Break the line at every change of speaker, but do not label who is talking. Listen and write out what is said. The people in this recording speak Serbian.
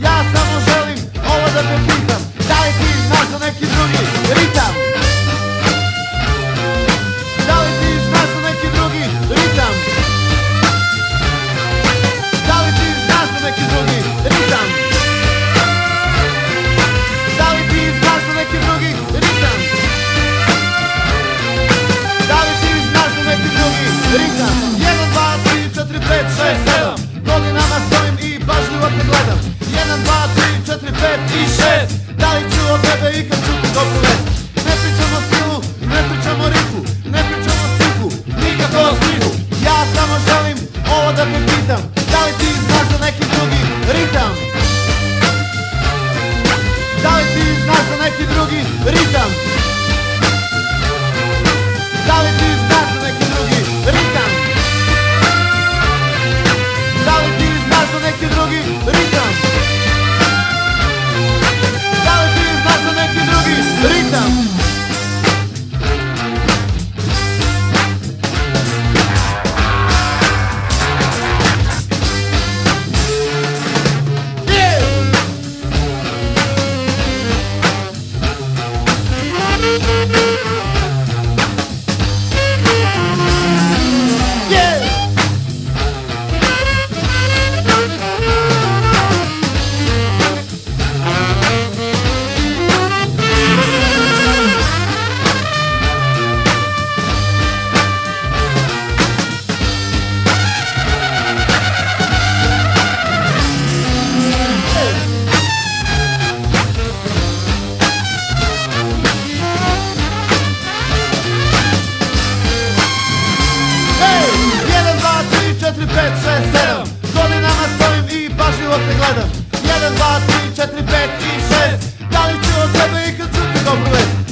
Ja samo želim ovo da te pitam, da li ti znaš za neki drugi ritam? Da li ti znaš za neki drugi ritam? Da li ti znaš za neki drugi ritam? Da li ti znaš za neki drugi ritam? Da li ti znaš za neki drugi ritam? 1, 2, 3, 4, 5, 6, 7 godinama stojim i pažljivo te gledam. 1, 2, 3, 4, 5 i 6. Da li ću od tebe ikad čuti dobru vest? Ne pričam o stilu, ne pričam o ritmu, ne pričam o stihu, nikako o stihu. Ja samo želim ovo da te pitam, da li ti znaš za neki drugi ritam? Da li ti znaš za neki drugi ritam? Da li ti znaš za neki drugi ritam? Da li ti znaš za neki drugi ritam? Da li ti znaš za neki drugi ritam? Godinama stojim i pažljivo te gledam. 1, 2, 3, 4, 5 i 6. Da li ću od tebe ikad čuti dobru vest?